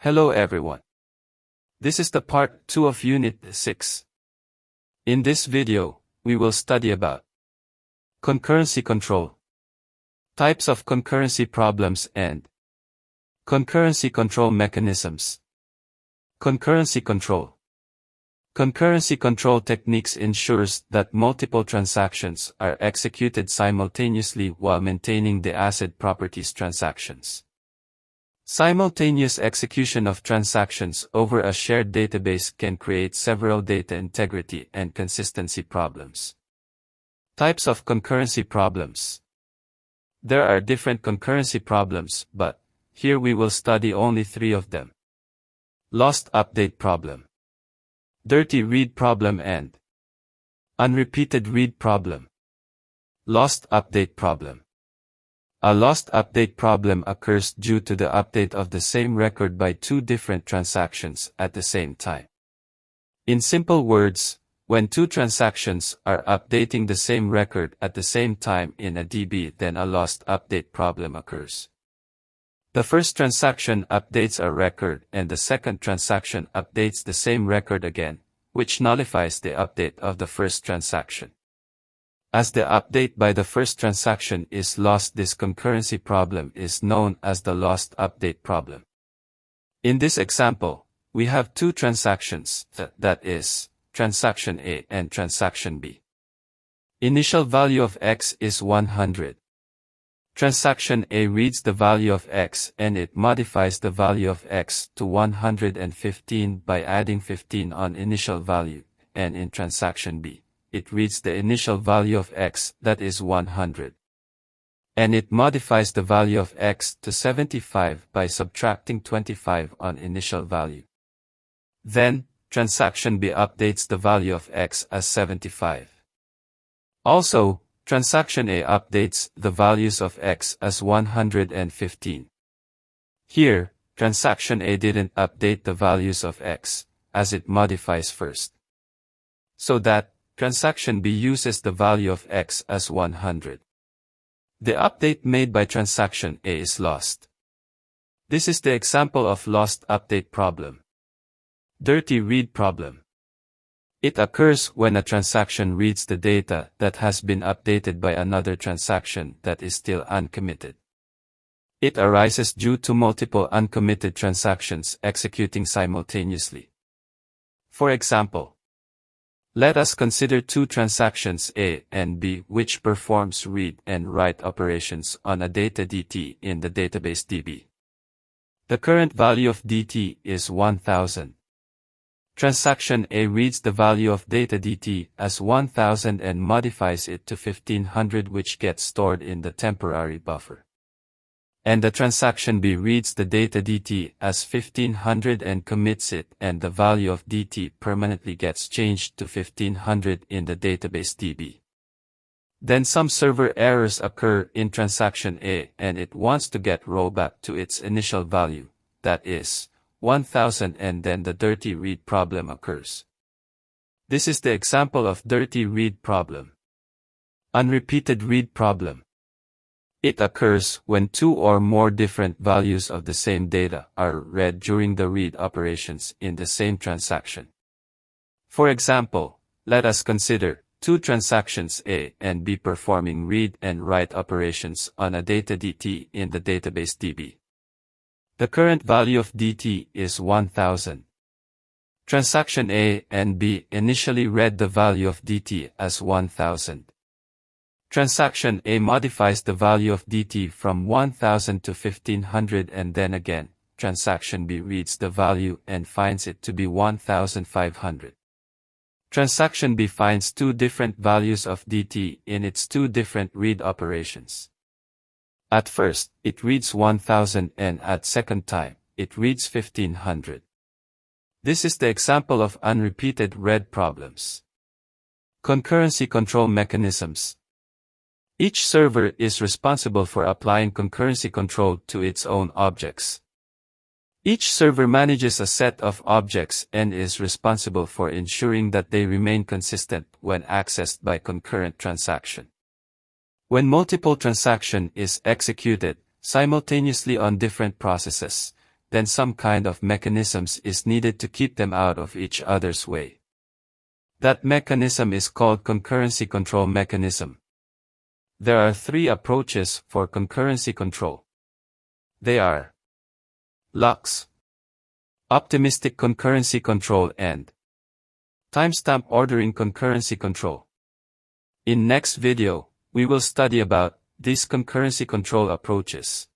Hello everyone. This is the part 2 of Unit 6. In this video, we will study about concurrency control, types of concurrency problems and concurrency control mechanisms. Concurrency control. Concurrency control techniques ensures that multiple transactions are executed simultaneously while maintaining the ACID properties transactions. Simultaneous execution of transactions over a shared database can create several data integrity and consistency problems. Types of concurrency problems. There are different concurrency problems, but here we will study only 3 of them. Lost update problem, dirty read problem and unrepeated read problem. Lost update problem. A lost update problem occurs due to the update of the same record by 2 different transactions at the same time. In simple words, when 2 transactions are updating the same record at the same time in a DB, then a lost update problem occurs. The first transaction updates a record and the second transaction updates the same record again, which nullifies the update of the first transaction. As the update by the first transaction is lost, this concurrency problem is known as the lost update problem. In this example, we have 2 transactions, that is, transaction A and transaction B. Initial value of X is 100. Transaction A reads the value of X and it modifies the value of X to 115 by adding 15 on initial value, and in transaction B, it reads the initial value of X, that is 100. And it modifies the value of X to 75 by subtracting 25 on initial value. Then, transaction B updates the value of X as 75. Also, transaction A updates the values of X as 115. Here, transaction A didn't update the values of X, as it modifies first. So that, transaction B uses the value of X as 100. The update made by transaction A is lost. This is the example of lost update problem. Dirty read problem. It occurs when a transaction reads the data that has been updated by another transaction that is still uncommitted. It arises due to multiple uncommitted transactions executing simultaneously. For example, let us consider 2 transactions A and B which performs read and write operations on a data DT in the database DB. The current value of DT is 1000. Transaction A reads the value of data DT as 1000 and modifies it to 1500, which gets stored in the temporary buffer. And the transaction B reads the data DT as 1500 and commits it, and the value of DT permanently gets changed to 1500 in the database DB. Then some server errors occur in transaction A and it wants to get rollback to its initial value, that is, 1000, and then the dirty read problem occurs. This is the example of dirty read problem. Unrepeated read problem. It occurs when 2 or more different values of the same data are read during the read operations in the same transaction. For example, let us consider 2 transactions A and B performing read and write operations on a data DT in the database DB. The current value of DT is 1000. Transaction A and B initially read the value of DT as 1000. Transaction A modifies the value of DT from 1000 to 1500, and then again, transaction B reads the value and finds it to be 1500. Transaction B finds 2 different values of DT in its 2 different read operations. At first, it reads 1000 and at second time, it reads 1500. This is the example of unrepeated read problems. Concurrency control mechanisms. Each server is responsible for applying concurrency control to its own objects. Each server manages a set of objects and is responsible for ensuring that they remain consistent when accessed by concurrent transaction. When multiple transaction is executed simultaneously on different processes, then some kind of mechanisms is needed to keep them out of each other's way. That mechanism is called concurrency control mechanism. There are three approaches for concurrency control. They are LUX, optimistic concurrency control, and timestamp ordering concurrency control. In next video, we will study about these concurrency control approaches.